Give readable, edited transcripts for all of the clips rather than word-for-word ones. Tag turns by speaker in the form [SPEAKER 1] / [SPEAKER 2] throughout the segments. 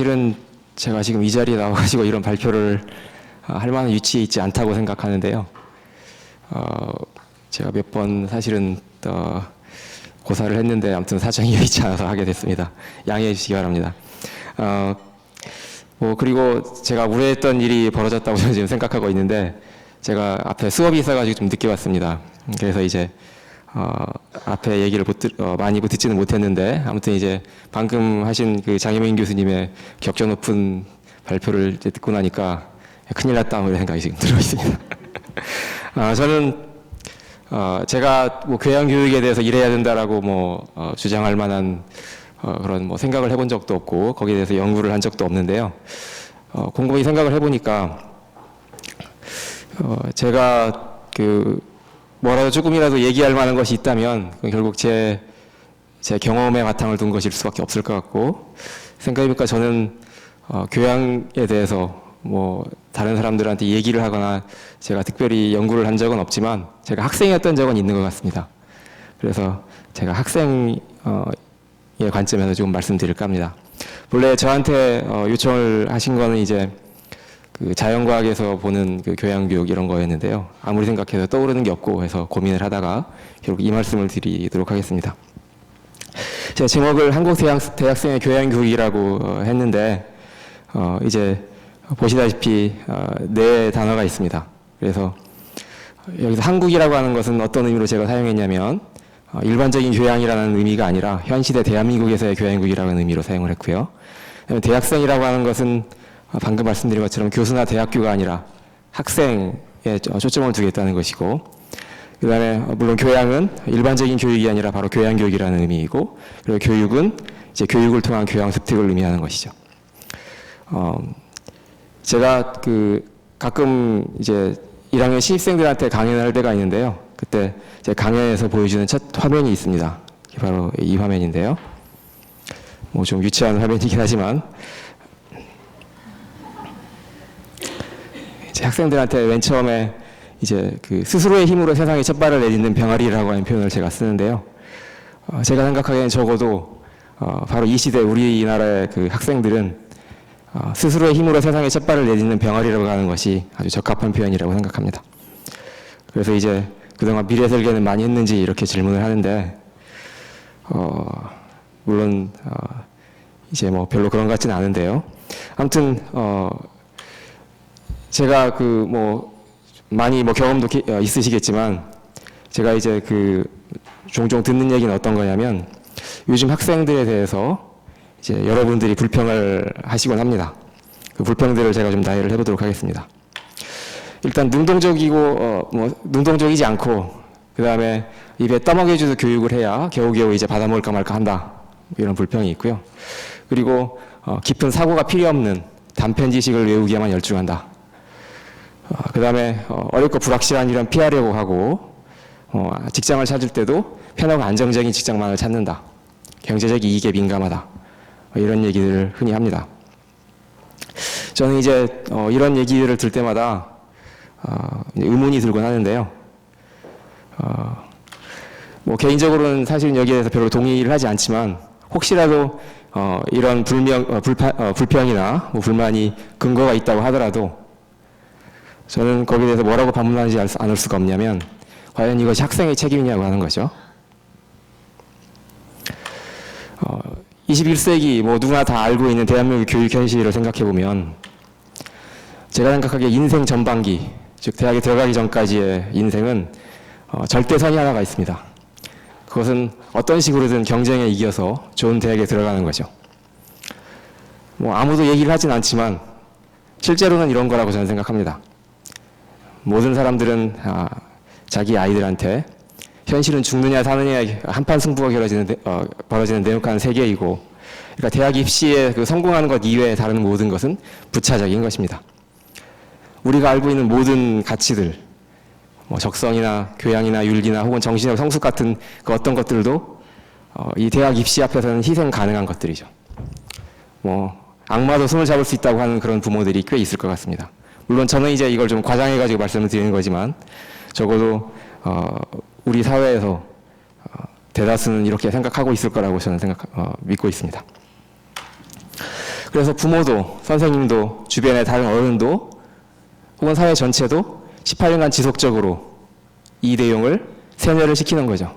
[SPEAKER 1] 사실은 제가 지금 이 자리에 나와가지고 이런 발표를 할 만한 위치에 있지 않다고 생각하는데요. 제가 몇 번 사실은 고사를 했는데 아무튼 사정이 여의치 않아서 하게 됐습니다. 양해해 주시기 바랍니다. 그리고 제가 우려했던 일이 벌어졌다고 저는 지금 생각하고 있는데, 제가 앞에 수업이 있어가지고 좀 늦게 왔습니다. 그래서 이제 앞에 얘기를 많이 듣지는 못했는데, 아무튼 이제 방금 하신 그 장혜민 교수님의 격전 높은 발표를 이제 듣고 나니까 큰일 났다 이런 생각이 지금 들어 있습니다. 저는 제가 교양 교육에 대해서 이래야 된다라고 주장할 만한 그런 생각을 해본 적도 없고, 거기에 대해서 연구를 한 적도 없는데요. 곰곰이 생각을 해보니까 제가 뭐라도 조금이라도 얘기할 만한 것이 있다면 결국 제 경험에 바탕을 둔 것일 수밖에 없을 것 같고, 생각해보니까 저는 교양에 대해서 다른 사람들한테 얘기를 하거나 제가 특별히 연구를 한 적은 없지만 제가 학생이었던 적은 있는 것 같습니다. 그래서 제가 학생의 관점에서 조금 말씀드릴까 합니다. 본래 저한테 요청을 하신 거는 이제 자연과학에서 보는 교양교육 이런 거였는데요. 아무리 생각해도 떠오르는 게 없고 해서 고민을 하다가 결국 이 말씀을 드리도록 하겠습니다. 제가 제목을 한국 대학생의 교양교육이라고 했는데, 이제 보시다시피 네 단어가 있습니다. 그래서 여기서 한국이라고 하는 것은 어떤 의미로 제가 사용했냐면, 일반적인 교양이라는 의미가 아니라 현시대 대한민국에서의 교양교육이라는 의미로 사용을 했고요. 대학생이라고 하는 것은 방금 말씀드린 것처럼 교수나 대학교가 아니라 학생에 초점을 두겠다는 것이고, 그 다음에 물론 교양은 일반적인 교육이 아니라 바로 교양교육이라는 의미이고, 그리고 교육은 이제 교육을 통한 교양 습득을 의미하는 것이죠. 제가 가끔 이제 1학년 신입생들한테 강연을 할 때가 있는데요. 그때 제 강연에서 보여주는 첫 화면이 있습니다. 바로 이 화면인데요. 좀 유치한 화면이긴 하지만, 이제 학생들한테 맨 처음에 이제 스스로의 힘으로 세상에 첫 발을 내딛는 병아리라고 하는 표현을 제가 쓰는데요. 제가 생각하기에는 적어도 바로 이 시대 우리나라의 학생들은 스스로의 힘으로 세상에 첫 발을 내딛는 병아리라고 하는 것이 아주 적합한 표현이라고 생각합니다. 그래서 이제 그동안 미래 설계는 많이 했는지 이렇게 질문을 하는데, 물론 이제 별로 그런 것 같지는 않은데요. 아무튼 제가 많이 경험도 있으시겠지만, 제가 이제 종종 듣는 얘기는 어떤 거냐면, 요즘 학생들에 대해서 이제 여러분들이 불평을 하시곤 합니다. 그 불평들을 제가 좀 나열을 해보도록 하겠습니다. 일단 능동적이지 않고, 그 다음에 입에 떠먹여주는 교육을 해야 겨우겨우 이제 받아먹을까 말까 한다, 이런 불평이 있고요. 그리고 깊은 사고가 필요 없는 단편 지식을 외우기에만 열중한다. 그 다음에 어렵고 불확실한 일은 피하려고 하고, 직장을 찾을 때도 편하고 안정적인 직장만을 찾는다. 경제적 이익에 민감하다. 이런 얘기들을 흔히 합니다. 저는 이제 이런 얘기들을 들 때마다 의문이 들곤 하는데요. 개인적으로는 사실은 여기에 대해서 별로 동의를 하지 않지만, 혹시라도 이런 불평이나 불만이 근거가 있다고 하더라도 저는 거기에 대해서 뭐라고 반문하지 않을 수가 없냐면, 과연 이것이 학생의 책임이냐고 하는 거죠. 21세기 누구나 다 알고 있는 대한민국 교육 현실을 생각해보면, 제가 생각하기에 인생 전반기, 즉 대학에 들어가기 전까지의 인생은 절대선이 하나가 있습니다. 그것은 어떤 식으로든 경쟁에 이겨서 좋은 대학에 들어가는 거죠. 아무도 얘기를 하진 않지만 실제로는 이런 거라고 저는 생각합니다. 모든 사람들은 자기 아이들한테 현실은 죽느냐 사느냐의 한판 승부가 벌어지는 냉혹한 세계이고, 그러니까 대학 입시에 성공하는 것 이외에 다른 모든 것은 부차적인 것입니다. 우리가 알고 있는 모든 가치들, 적성이나 교양이나 윤리나 혹은 정신적 성숙 같은 어떤 것들도 이 대학 입시 앞에서는 희생 가능한 것들이죠. 악마도 손을 잡을 수 있다고 하는 그런 부모들이 꽤 있을 것 같습니다. 물론 저는 이제 이걸 좀 과장해가지고 말씀을 드리는 거지만, 적어도 우리 사회에서 대다수는 이렇게 생각하고 있을 거라고 저는 믿고 있습니다. 그래서 부모도, 선생님도, 주변의 다른 어른도 혹은 사회 전체도 18년간 지속적으로 이 내용을 세뇌를 시키는 거죠.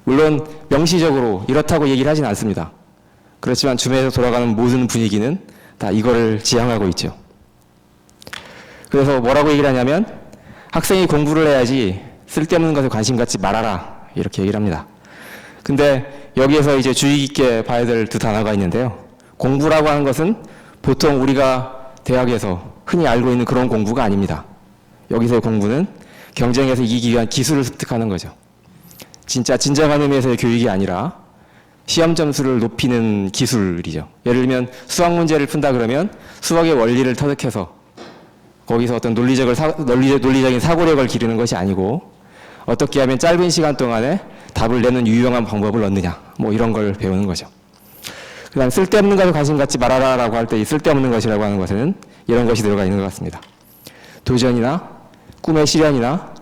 [SPEAKER 1] 물론 명시적으로 이렇다고 얘기를 하진 않습니다. 그렇지만 주변에서 돌아가는 모든 분위기는 다 이거를 지향하고 있죠. 그래서 뭐라고 얘기를 하냐면 학생이 공부를 해야지 쓸데없는 것에 관심 갖지 말아라 이렇게 얘기를 합니다. 근데 여기에서 이제 주의 깊게 봐야 될 두 단어가 있는데요. 공부라고 하는 것은 보통 우리가 대학에서 흔히 알고 있는 그런 공부가 아닙니다. 여기서의 공부는 경쟁에서 이기기 위한 기술을 습득하는 거죠. 진짜 진정한 의미에서의 교육이 아니라 시험 점수를 높이는 기술이죠. 예를 들면 수학 문제를 푼다 그러면 수학의 원리를 터득해서 거기서 어떤 논리적인 사고력을 기르는 것이 아니고 어떻게 하면 짧은 시간 동안에 답을 내는 유용한 방법을 얻느냐 뭐 이런 걸 배우는 거죠. 그다음 쓸데없는 것에 관심 갖지 말아라라고 할 때 이 쓸데없는 것이라고 하는 것에는 이런 것이 들어가 있는 것 같습니다. 도전이나 꿈의 실현이나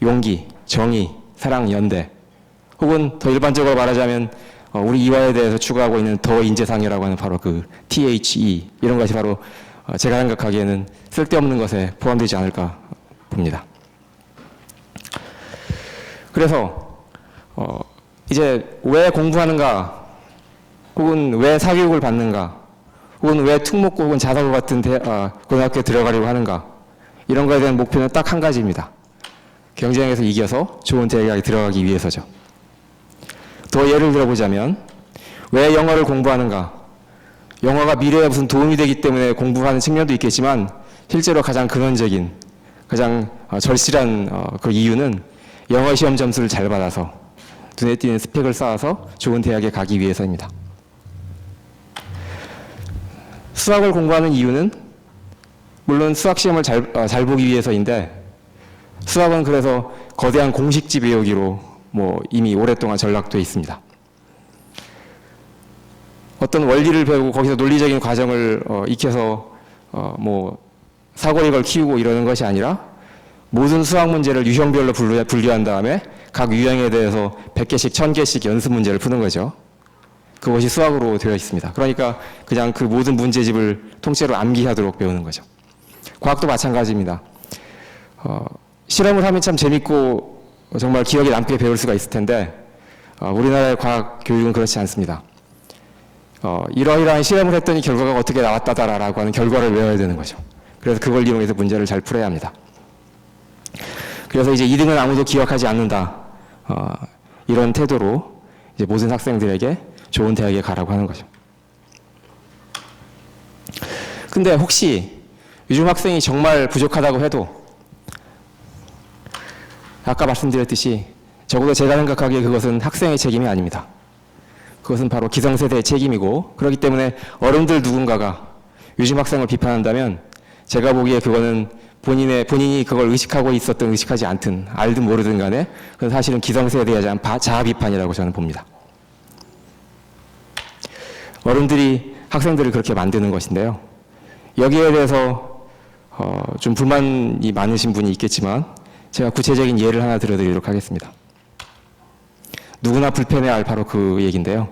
[SPEAKER 1] 용기, 정의, 사랑, 연대 혹은 더 일반적으로 말하자면 우리 이화에 대해서 추구하고 있는 더 인재상이라고 하는 바로 그 THE 이런 것이 바로 제가 생각하기에는 쓸데없는 것에 포함되지 않을까 봅니다. 그래서 이제 왜 공부하는가 혹은 왜 사교육을 받는가 혹은 왜 특목고 혹은 자사고 같은 고등학교에 들어가려고 하는가 이런 거에 대한 목표는 딱 한 가지입니다. 경쟁에서 이겨서 좋은 대학에 들어가기 위해서죠. 더 예를 들어보자면 왜 영어를 공부하는가? 영어가 미래에 무슨 도움이 되기 때문에 공부하는 측면도 있겠지만 실제로 가장 근원적인 가장 절실한 그 이유는 영어 시험 점수를 잘 받아서 눈에 띄는 스펙을 쌓아서 좋은 대학에 가기 위해서입니다. 수학을 공부하는 이유는 물론 수학 시험을 잘 보기 위해서인데 수학은 그래서 거대한 공식지 배우기로 이미 오랫동안 전락돼 있습니다. 어떤 원리를 배우고 거기서 논리적인 과정을 익혀서 사고력을 키우고 이러는 것이 아니라 모든 수학 문제를 유형별로 분류한 다음에 각 유형에 대해서 100개씩 1000개씩 연습 문제를 푸는 거죠. 그것이 수학으로 되어 있습니다. 그러니까 그냥 그 모든 문제집을 통째로 암기하도록 배우는 거죠. 과학도 마찬가지입니다. 실험을 하면 참 재밌고 정말 기억에 남게 배울 수가 있을 텐데 우리나라의 과학 교육은 그렇지 않습니다. 이러이러한 실험을 했더니 결과가 어떻게 나왔다라고 하는 결과를 외워야 되는 거죠. 그래서 그걸 이용해서 문제를 잘 풀어야 합니다. 그래서 이제 2등은 아무도 기억하지 않는다. 이런 태도로 이제 모든 학생들에게 좋은 대학에 가라고 하는 거죠. 근데 혹시 요즘 학생이 정말 부족하다고 해도 아까 말씀드렸듯이 적어도 제가 생각하기에 그것은 학생의 책임이 아닙니다. 그것은 바로 기성세대의 책임이고 그렇기 때문에 어른들 누군가가 요즘 학생을 비판한다면 제가 보기에 그거는 본인이 그걸 의식하고 있었든 의식하지 않든 알든 모르든 간에 그건 사실은 기성세대에 대한 자아 비판이라고 저는 봅니다. 어른들이 학생들을 그렇게 만드는 것인데요. 여기에 대해서 좀 불만이 많으신 분이 있겠지만 제가 구체적인 예를 하나 들어드리도록 하겠습니다. 누구나 불편해할 바로 그 얘기인데요.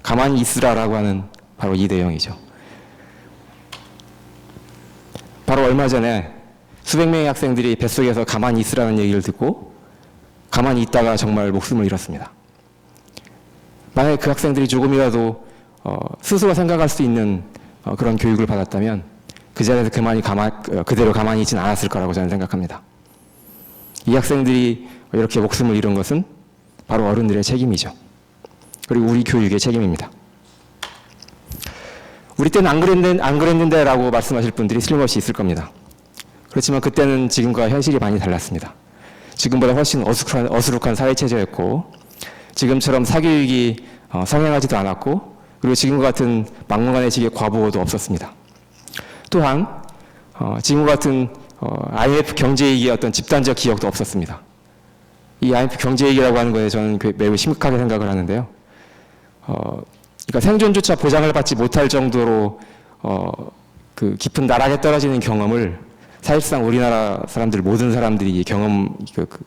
[SPEAKER 1] 가만히 있으라라고 하는 바로 이 내용이죠. 바로 얼마 전에 수백 명의 학생들이 뱃속에서 가만히 있으라는 얘기를 듣고 가만히 있다가 정말 목숨을 잃었습니다. 만약에 그 학생들이 조금이라도 스스로 생각할 수 있는 그런 교육을 받았다면 그 자리에서 그대로 가만히 있지는 않았을 거라고 저는 생각합니다. 이 학생들이 이렇게 목숨을 잃은 것은 바로 어른들의 책임이죠. 그리고 우리 교육의 책임입니다. 우리 때는 안 그랬는데 라고 말씀하실 분들이 틀림없이 있을 겁니다. 그렇지만 그때는 지금과 현실이 많이 달랐습니다. 지금보다 훨씬 어수룩한 사회체제였고 지금처럼 사교육이 성행하지도 않았고 그리고 지금과 같은 막무가내식의 과보도 없었습니다. 또한 지금과 같은 IMF 경제위기의 어떤 집단적 기억도 없었습니다. 이 IMF 경제위기라고 하는 거에 저는 매우 심각하게 생각을 하는데요. 그러니까 생존조차 보장을 받지 못할 정도로 그 깊은 나락에 떨어지는 경험을 사실상 우리나라 사람들 모든 사람들이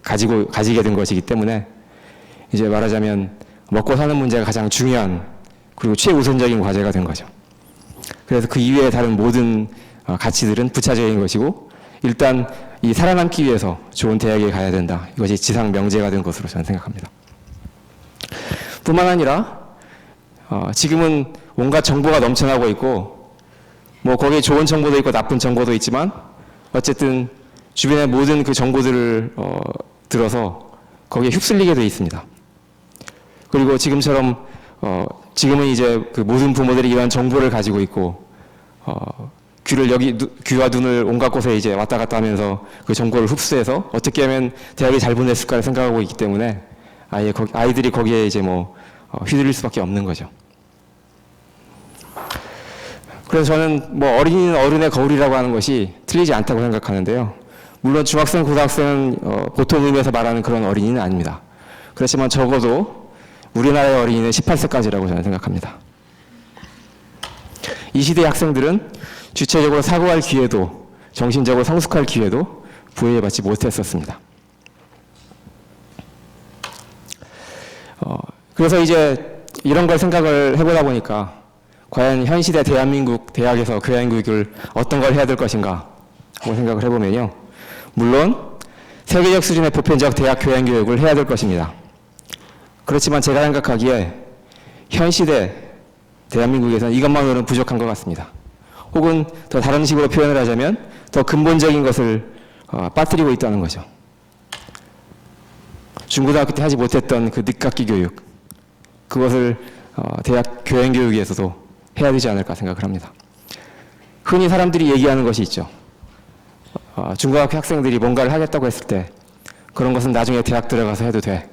[SPEAKER 1] 가지게 된 것이기 때문에 이제 말하자면 먹고 사는 문제가 가장 중요한 그리고 최우선적인 과제가 된 거죠. 그래서 그 이외의 다른 모든 가치들은 부차적인 것이고 일단 이 살아남기 위해서 좋은 대학에 가야 된다. 이것이 지상 명제가 된 것으로 저는 생각합니다. 뿐만 아니라 지금은 온갖 정보가 넘쳐나고 있고 뭐 거기에 좋은 정보도 있고 나쁜 정보도 있지만 어쨌든 주변의 모든 그 정보들을 들어서 거기에 휩쓸리게 되어 있습니다. 그리고 지금처럼 지금은 이제 그 모든 부모들이 이런 정보를 가지고 있고 귀와 눈을 온갖 곳에 이제 왔다 갔다 하면서 그 정보를 흡수해서 어떻게 하면 대학에 잘 보냈을까를 생각하고 있기 때문에 아이들이 거기에 이제 휘둘릴 수밖에 없는 거죠. 그래서 저는 어린이는 어른의 거울이라고 하는 것이 틀리지 않다고 생각하는데요. 물론 중학생, 고등학생은 보통 의미에서 말하는 그런 어린이는 아닙니다. 그렇지만 적어도 우리나라의 어린이는 18세까지라고 저는 생각합니다. 이 시대의 학생들은 주체적으로 사고할 기회도 정신적으로 성숙할 기회도 부여받지 못했었습니다. 그래서 이제 이런 걸 생각을 해보다 보니까 과연 현 시대 대한민국 대학에서 교양교육을 어떤 걸 해야 될 것인가 하고 생각을 해보면요. 물론 세계적 수준의 보편적 대학 교양교육을 해야 될 것입니다. 그렇지만 제가 생각하기에 현 시대 대한민국에서는 이것만으로는 부족한 것 같습니다. 혹은 더 다른 식으로 표현을 하자면 더 근본적인 것을 빠뜨리고 있다는 거죠. 중고등학교 때 하지 못했던 그 늦깎이 교육, 그것을 대학 교양교육에서도 해야 되지 않을까 생각을 합니다. 흔히 사람들이 얘기하는 것이 있죠. 중고등학교 학생들이 뭔가를 하겠다고 했을 때 그런 것은 나중에 대학 들어가서 해도 돼.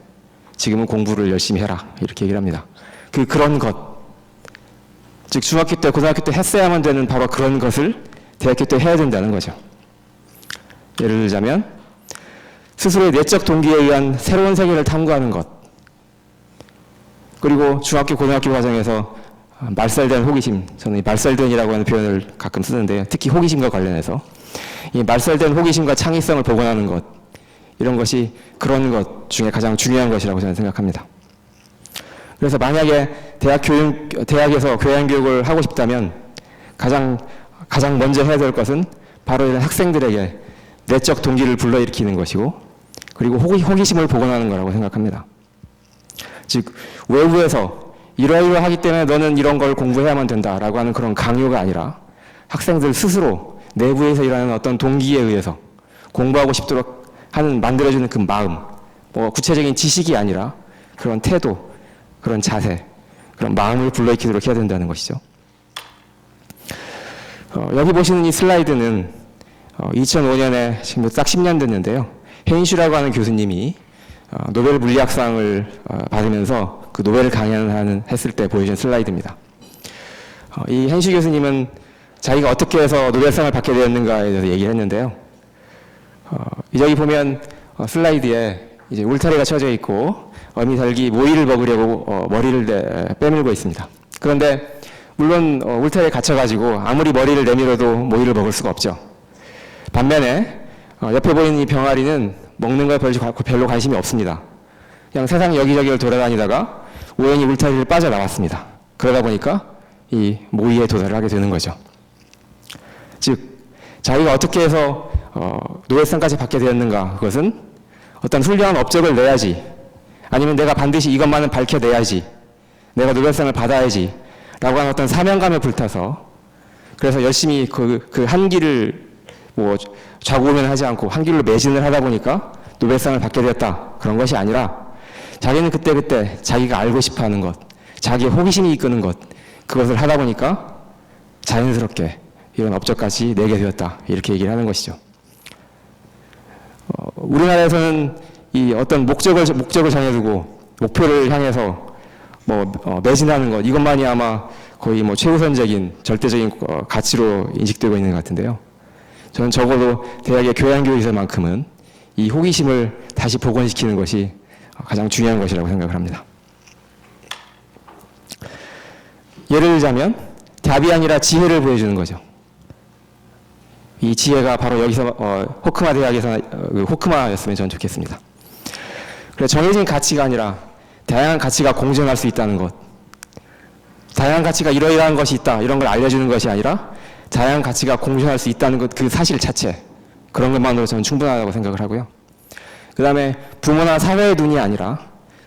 [SPEAKER 1] 지금은 공부를 열심히 해라. 이렇게 얘기를 합니다. 그런 것, 즉 중학교 때, 고등학교 때 했어야만 되는 바로 그런 것을 대학교 때 해야 된다는 거죠. 예를 들자면 스스로의 내적 동기에 의한 새로운 세계를 탐구하는 것, 그리고 중학교, 고등학교 과정에서 말살된 호기심, 저는 이 말살된이라고 하는 표현을 가끔 쓰는데요. 특히 호기심과 관련해서 이 말살된 호기심과 창의성을 복원하는 것, 이런 것이 그런 것 중에 가장 중요한 것이라고 저는 생각합니다. 그래서 만약에 대학에서 교양교육을 하고 싶다면 가장 먼저 해야 될 것은 바로 이런 학생들에게 내적 동기를 불러일으키는 것이고, 그리고 호기심을 복원하는 거라고 생각합니다. 즉 외부에서 이러이러하기 때문에 너는 이런 걸 공부해야만 된다라고 하는 그런 강요가 아니라 학생들 스스로 내부에서 일하는 어떤 동기에 의해서 공부하고 싶도록 하는 만들어주는 그 마음, 구체적인 지식이 아니라 그런 태도, 그런 자세, 그런 마음을 불러일으키도록 해야 된다는 것이죠. 여기 보시는 이 슬라이드는 2005년에 지금 딱 10년 됐는데요. 헨슈라고 하는 교수님이 노벨 물리학상을 받으면서 그 노벨 했을 때 보여준 슬라이드입니다. 이 헨슈 교수님은 자기가 어떻게 해서 노벨상을 받게 되었는가에 대해서 얘기를 했는데요. 여기 보면 슬라이드에 이제 울타리가 쳐져 있고 어미닭이 모이를 먹으려고 머리를 빼밀고 있습니다. 그런데 물론 울타리에 갇혀가지고 아무리 머리를 내밀어도 모이를 먹을 수가 없죠. 반면에 옆에 보이는 이 병아리는 먹는 거에 별로 관심이 없습니다. 그냥 세상 여기저기를 돌아다니다가 우연히 울타리를 빠져나왔습니다. 그러다 보니까 이 모이에 도달을 하게 되는 거죠. 즉 자기가 어떻게 해서 노벨상까지 받게 되었는가, 그것은 어떤 훌륭한 업적을 내야지, 아니면 내가 반드시 이것만은 밝혀내야지, 내가 노벨상을 받아야지 라고 하는 어떤 사명감에 불타서, 그래서 열심히 그 한 길을 좌고우면하지 않고 한 길로 매진을 하다 보니까 노벨상을 받게 되었다, 그런 것이 아니라 자기는 그때 자기가 알고 싶어하는 것, 자기의 호기심이 이끄는 것, 그것을 하다 보니까 자연스럽게 이런 업적까지 내게 되었다, 이렇게 얘기를 하는 것이죠. 우리나라에서는 이 어떤 목적을 정해두고 목표를 향해서 매진하는 것, 이것만이 아마 거의 최우선적인 절대적인 가치로 인식되고 있는 것 같은데요. 저는 적어도 대학의 교양교육에서만큼은 이 호기심을 다시 복원시키는 것이 가장 중요한 것이라고 생각을 합니다. 예를 들자면 답이 아니라 지혜를 보여주는 거죠. 이 지혜가 바로 여기서 호크마 대학에서 호크마였으면 저는 좋겠습니다. 그래서 정해진 가치가 아니라 다양한 가치가 공존할 수 있다는 것, 다양한 가치가 이러이러한 것이 있다 이런 걸 알려주는 것이 아니라 다양한 가치가 공존할 수 있다는 것, 그 사실 자체, 그런 것만으로 저는 충분하다고 생각을 하고요. 그 다음에 부모나 사회의 눈이 아니라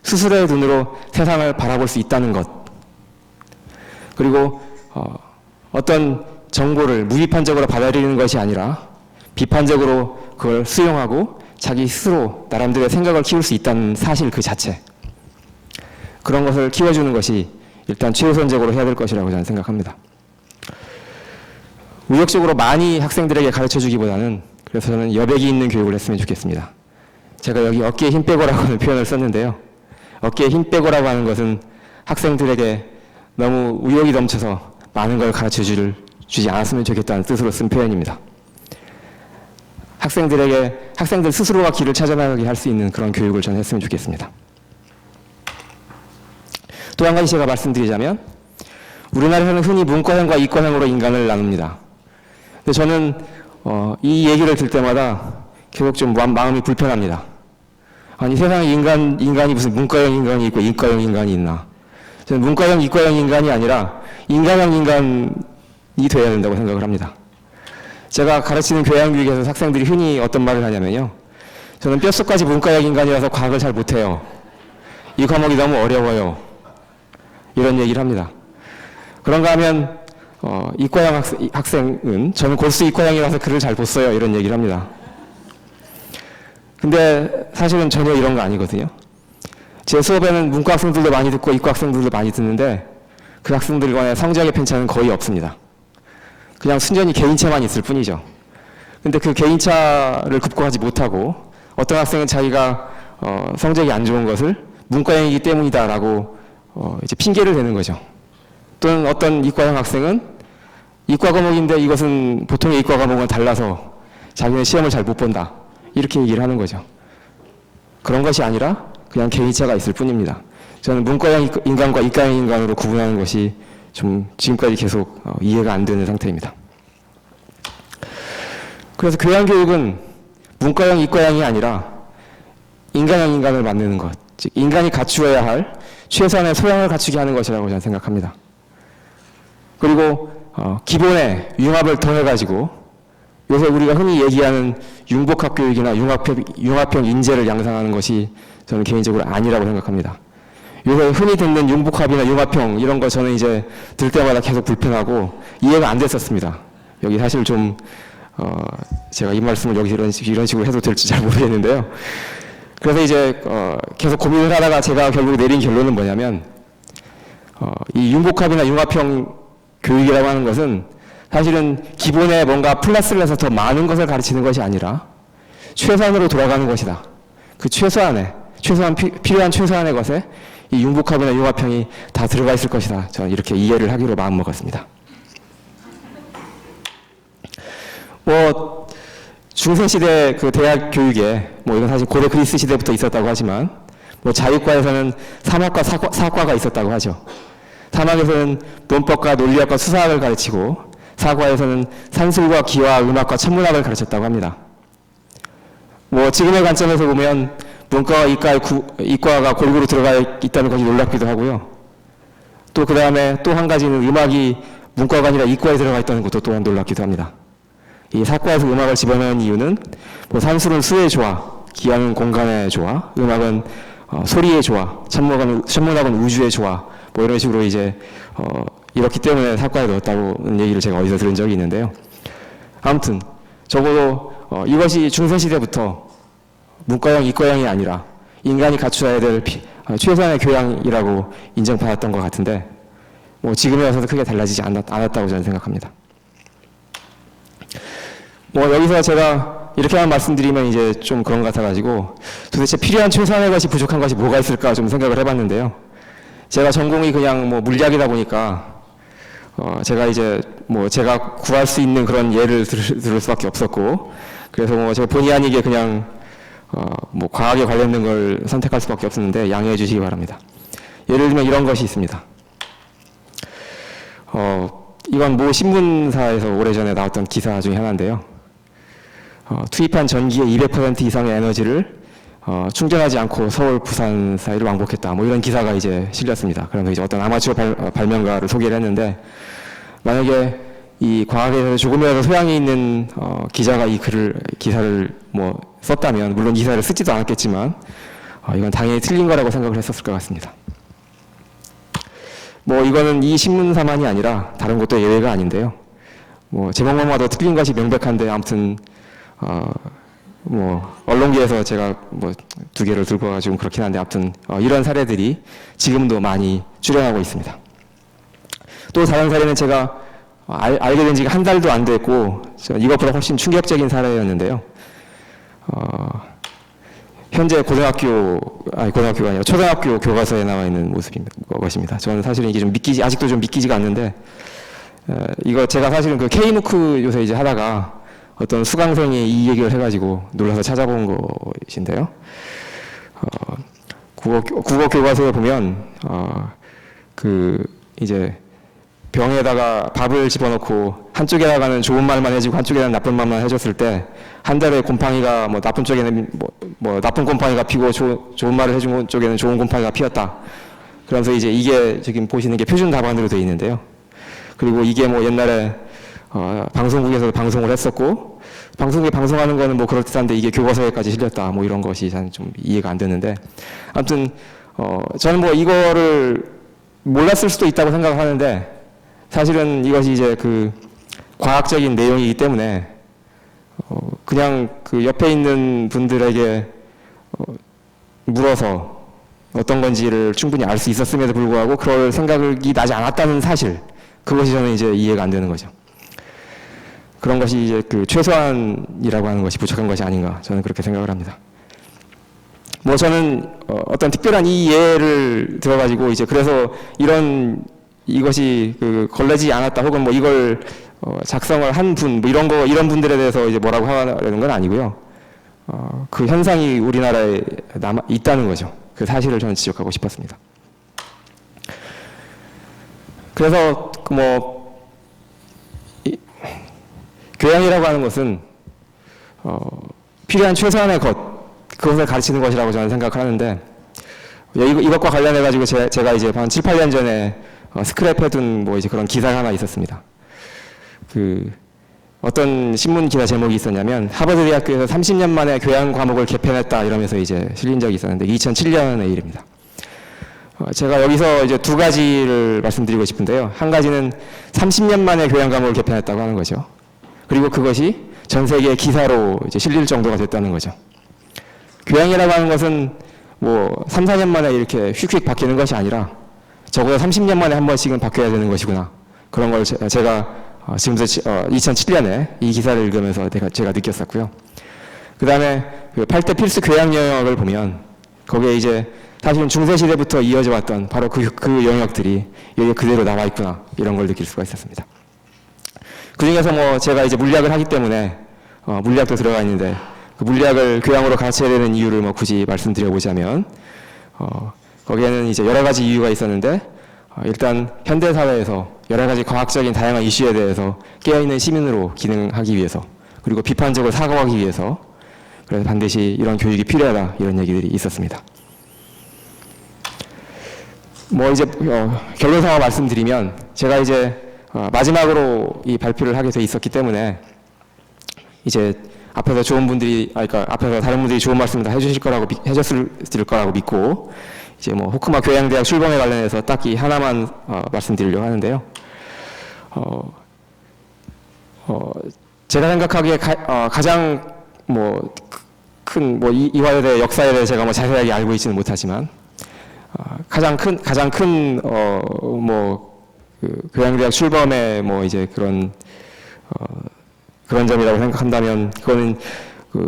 [SPEAKER 1] 스스로의 눈으로 세상을 바라볼 수 있다는 것, 그리고 어떤 정보를 무비판적으로 받아들이는 것이 아니라 비판적으로 그걸 수용하고 자기 스스로 나름대로의 생각을 키울 수 있다는 사실 그 자체, 그런 것을 키워주는 것이 일단 최우선적으로 해야 될 것이라고 저는 생각합니다. 우역적으로 많이 학생들에게 가르쳐주기보다는, 그래서 저는 여백이 있는 교육을 했으면 좋겠습니다. 제가 여기 어깨에 힘 빼고라고 표현을 썼는데요. 어깨에 힘 빼고라고 하는 것은 학생들에게 너무 의욕이 넘쳐서 많은 걸 가르쳐주지 않았으면 좋겠다는 뜻으로 쓴 표현입니다. 학생들 스스로가 길을 찾아나가게 할 수 있는 그런 교육을 저는 했으면 좋겠습니다. 또 한 가지 제가 말씀드리자면, 우리나라에서는 흔히 문과형과 이과형으로 인간을 나눕니다. 근데 저는 이 얘기를 들 때마다 계속 좀 마음이 불편합니다. 아니, 세상에 인간이 무슨 문과형 인간이 있고 이과형 인간이 있나. 저는 문과형, 이과형 인간이 아니라 인간형 인간이 되어야 된다고 생각을 합니다. 제가 가르치는 교양교육에서 학생들이 흔히 어떤 말을 하냐면요. 저는 뼛속까지 문과형 인간이라서 과학을 잘 못해요. 이 과목이 너무 어려워요. 이런 얘기를 합니다. 그런가 하면 이과형 학생은 저는 골수 이과형이라서 글을 잘 못 써요. 이런 얘기를 합니다. 근데 사실은 전혀 이런 거 아니거든요. 제 수업에는 문과 학생들도 많이 듣고 이과 학생들도 많이 듣는데 그 학생들 간의 성적의 편차는 거의 없습니다. 그냥 순전히 개인차만 있을 뿐이죠. 근데 그 개인차를 극복하지 못하고 어떤 학생은 자기가 성적이 안 좋은 것을 문과형이기 때문이다라고 이제 핑계를 대는 거죠. 또는 어떤 이과형 학생은 이과 과목인데 이것은 보통의 이과 과목은 달라서 자기는 시험을 잘 못 본다. 이렇게 얘기를 하는 거죠. 그런 것이 아니라 그냥 개인차가 있을 뿐입니다. 저는 문과형 인간과 이과형 인간으로 구분하는 것이 좀 지금까지 계속 이해가 안 되는 상태입니다. 그래서 교양교육은 문과형, 이과형이 아니라 인간형 인간을 만드는 것, 즉 인간이 갖추어야 할 최소한의 소양을 갖추게 하는 것이라고 저는 생각합니다. 그리고 기본의 융합을 더해가지고 요새 우리가 흔히 얘기하는 융복합 교육이나 융합형 인재를 양성하는 것이 저는 개인적으로 아니라고 생각합니다. 요새 흔히 듣는 융복합이나 융합형 이런 거 저는 이제 들 때마다 계속 불편하고 이해가 안 됐었습니다. 여기 사실 좀 제가 이 말씀을 여기 이런 식으로 해도 될지 잘 모르겠는데요. 그래서 이제 계속 고민을 하다가 제가 결국 내린 결론은 뭐냐면 이 융복합이나 융합형 교육이라고 하는 것은 사실은 기본에 뭔가 플러스를 해서 더 많은 것을 가르치는 것이 아니라 최소한으로 돌아가는 것이다. 그 필요한 최소한의 것에 이 융복합이나 융합형이 다 들어가 있을 것이다. 저는 이렇게 이해를 하기로 마음먹었습니다. 중세시대 그 대학 교육에 이건 사실 고대 그리스 시대부터 있었다고 하지만 자유과에서는 삼학과 사과가 있었다고 하죠. 삼학에서는 문법과 논리학과 수사학을 가르치고 사과에서는 산술과 기와 음악과 천문학을 가르쳤다고 합니다. 지금의 관점에서 보면 문과와 이과가 골고루 들어가 있다는 것이 놀랍기도 하고요. 또 그 다음에 또 한 가지는 음악이 문과가 아니라 이과에 들어가 있다는 것도 또한 놀랍기도 합니다. 이 사과에서 음악을 집어넣은 이유는 산술은 수의 조화, 기하는 공간의 조화, 음악은 소리의 조화, 천문학은 우주의 조화, 이런 식으로 이제 이렇기 때문에 사과에 넣었다고 얘기를 제가 어디서 들은 적이 있는데요. 아무튼 적어도 이것이 중세시대부터 문과형, 이과형이 아니라 인간이 갖추어야 될 최소한의 교양이라고 인정받았던 것 같은데 지금에 와서도 크게 달라지지 않았다고 저는 생각합니다. 여기서 제가 이렇게만 말씀드리면 이제 좀 그런 것 같아가지고 도대체 필요한 최소한의 것이 부족한 것이 뭐가 있을까 좀 생각을 해봤는데요. 제가 전공이 그냥 물리학이다 보니까 제가 이제 제가 구할 수 있는 그런 예를 들을 수밖에 없었고 그래서 제가 본의 아니게 그냥 과학에 관련된 걸 선택할 수밖에 없었는데 양해해 주시기 바랍니다. 예를 들면 이런 것이 있습니다. 이건 모 신문사에서 오래전에 나왔던 기사 중에 하나인데요. 투입한 전기의 200% 이상의 에너지를 충전하지 않고 서울, 부산 사이를 왕복했다. 뭐 이런 기사가 이제 실렸습니다. 그러면서 이제 어떤 아마추어 발명가를 소개를 했는데, 만약에 이 과학에 대해서 조금이라도 소양이 있는 기자가 이 기사를 뭐 썼다면, 물론 기사를 쓰지도 않았겠지만, 이건 당연히 틀린 거라고 생각을 했었을 것 같습니다. 뭐 이거는 이 신문사만이 아니라 다른 것도 예외가 아닌데요. 뭐 제목만 봐도 틀린 것이 명백한데, 아무튼 뭐 언론계에서 제가 뭐 두 개를 들고 와가지고 그렇긴 한데, 아무튼 이런 사례들이 지금도 많이 출현하고 있습니다. 또 다른 사례는 제가 알게 된 지가 한 달도 안 됐고, 이것보다 훨씬 충격적인 사례였는데요. 현재 고등학교가 아니라 초등학교 교과서에 나와 있는 것입니다. 저는 사실은 이게 좀 아직도 좀 믿기지가 않는데, 이거 제가 사실은 그 K무크 요새 이제 하다가 어떤 수강생이 이 얘기를 해가지고 놀라서 찾아본 것인데요. 국어 교과서에 보면, 이제 병에다가 밥을 집어넣고 한쪽에다가는 좋은 말만 해주고 한쪽에다가는 나쁜 말만 해줬을 때, 한 달에 곰팡이가 뭐 나쁜 쪽에는 뭐 나쁜 곰팡이가 피고 좋은 말을 해준 쪽에는 좋은 곰팡이가 피었다. 그러면서 이제 이게 지금 보시는 게 표준 답안으로 되어 있는데요. 그리고 이게 뭐 옛날에 방송국에서 방송을 했었고, 방송국에 방송하는 거는 뭐 그럴듯한데 이게 교과서에까지 실렸다. 뭐 이런 것이 좀 이해가 안 되는데, 아무튼 저는 뭐 이거를 몰랐을 수도 있다고 생각하는데, 사실은 이것이 이제 그 과학적인 내용이기 때문에 그냥 그 옆에 있는 분들에게 물어서 어떤 건지를 충분히 알 수 있었음에도 불구하고 그럴 생각이 나지 않았다는 사실, 그것이 저는 이제 이해가 안 되는 거죠. 그런 것이 이제 그 최소한이라고 하는 것이 부족한 것이 아닌가, 저는 그렇게 생각을 합니다. 뭐 저는 어떤 특별한 이 예를 들어가지고 이제 그래서 이것이 그 걸레지 않았다, 혹은 뭐 이걸 작성을 한 분, 뭐 이런 분들에 대해서 이제 뭐라고 하려는 건 아니고요. 그 현상이 우리나라에 남아 있다는 거죠. 그 사실을 저는 지적하고 싶었습니다. 그래서 교양이라고 하는 것은 필요한 최소한의 그것을 가르치는 것이라고 저는 생각하는데, 이것과 관련해 가지고 제가 이제 한 7, 8년 전에 스크랩해둔 뭐 이제 그런 기사가 하나 있었습니다. 어떤 신문 기사 제목이 있었냐면, 하버드 대학교에서 30년 만에 교양 과목을 개편했다 이러면서 이제 실린 적이 있었는데, 2007년의 일입니다. 제가 여기서 이제 두 가지를 말씀드리고 싶은데요. 한 가지는 30년 만에 교양 과목을 개편했다고 하는 거죠. 그리고 그것이 전 세계 기사로 이제 실릴 정도가 됐다는 거죠. 교양이라고 하는 것은 뭐 3, 4년 만에 이렇게 휙휙 바뀌는 것이 아니라 적어도 30년 만에 한 번씩은 바뀌어야 되는 것이구나. 그런 걸 제가 지금부터 2007년에 이 기사를 읽으면서 제가 느꼈었고요. 그 다음에 그 8대 필수 교양 영역을 보면, 거기에 이제 사실은 중세시대부터 이어져 왔던 바로 그 영역들이 여기 그대로 나와 있구나, 이런 걸 느낄 수가 있었습니다. 그 중에서 뭐 제가 이제 물리학을 하기 때문에 물리학도 들어가 있는데, 그 물리학을 교양으로 가르쳐야 되는 이유를 뭐 굳이 말씀드려보자면, 거기에는 이제 여러 가지 이유가 있었는데, 일단 현대 사회에서 여러 가지 과학적인 다양한 이슈에 대해서 깨어있는 시민으로 기능하기 위해서, 그리고 비판적으로 사고하기 위해서, 그래서 반드시 이런 교육이 필요하다, 이런 얘기들이 있었습니다. 뭐 이제 결론상으로 말씀드리면, 제가 이제 마지막으로 이 발표를 하게 돼 있었기 때문에 이제 앞에서 앞에서 다른 분들이 좋은 말씀을 다 해줬을 거라고 믿고, 이제 뭐 호크마 교양대학 출범에 관련해서 딱히 하나만 말씀드리려고 하는데요. 제가 생각하기에 가장 뭐 큰 이화여대 역사에 대해 제가 뭐 자세하게 알고 있지는 못하지만, 가장 큰 교양대학 출범의 뭐 이제 그런 점이라고 생각한다면, 그거는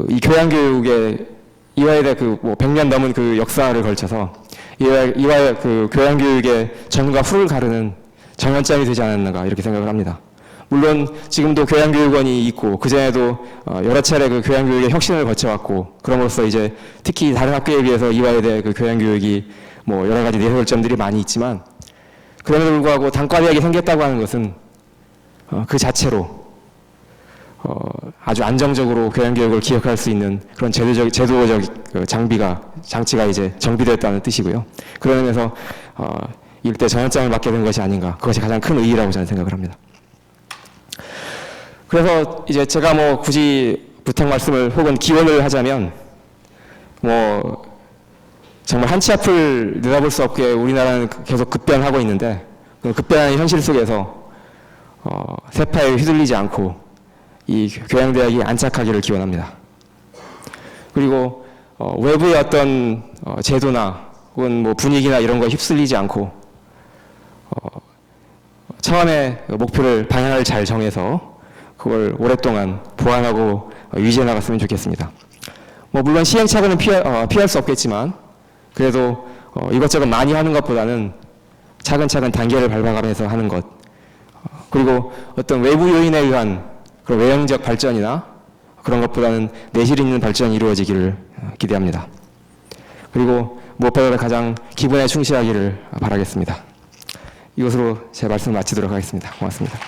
[SPEAKER 1] 이 교양교육의 이화여대 뭐 100년 넘은 그 역사를 걸쳐서 이화의 그 교양교육의 전과 후를 가르는 정연점이 되지 않았는가, 이렇게 생각을 합니다. 물론 지금도 교양교육원이 있고, 그전에도 여러 차례 그 교양교육의 혁신을 거쳐왔고, 그럼으로써 이제 특히 다른 학교에 비해서 이화여대 그 교양교육이 뭐 여러 가지 내세울점들이 많이 있지만, 그럼에도 불구하고 단과대학이 생겼다고 하는 것은 그 자체로 아주 안정적으로 교양 교육을 기획할 수 있는 그런 제도적 장치가 이제 정비되었다는 뜻이고요. 그런 의미에서 일대 전환장을 맡게 된 것이 아닌가, 그것이 가장 큰 의의라고 저는 생각을 합니다. 그래서 이제 제가 뭐 굳이 부탁 말씀을 혹은 기원을 하자면 정말 한치 앞을 내다볼 수 없게 우리나라는 계속 급변하고 있는데, 그 급변하는 현실 속에서 세파에 휘둘리지 않고 이 교양대학이 안착하기를 기원합니다. 그리고 외부의 어떤 제도나 혹은 뭐 분위기나 이런 거에 휩쓸리지 않고 처음에 목표를 방향을 잘 정해서 그걸 오랫동안 보완하고 유지해 나갔으면 좋겠습니다. 물론 시행착오는 피할 수 없겠지만 그래도 이것저것 많이 하는 것보다는 차근차근 단계를 밟아가면서 하는 것, 그리고 어떤 외부 요인에 의한 그런 외형적 발전이나 그런 것보다는 내실 있는 발전이 이루어지기를 기대합니다. 그리고 무엇보다 가장 기본에 충실하기를 바라겠습니다. 이것으로 제 말씀을 마치도록 하겠습니다. 고맙습니다.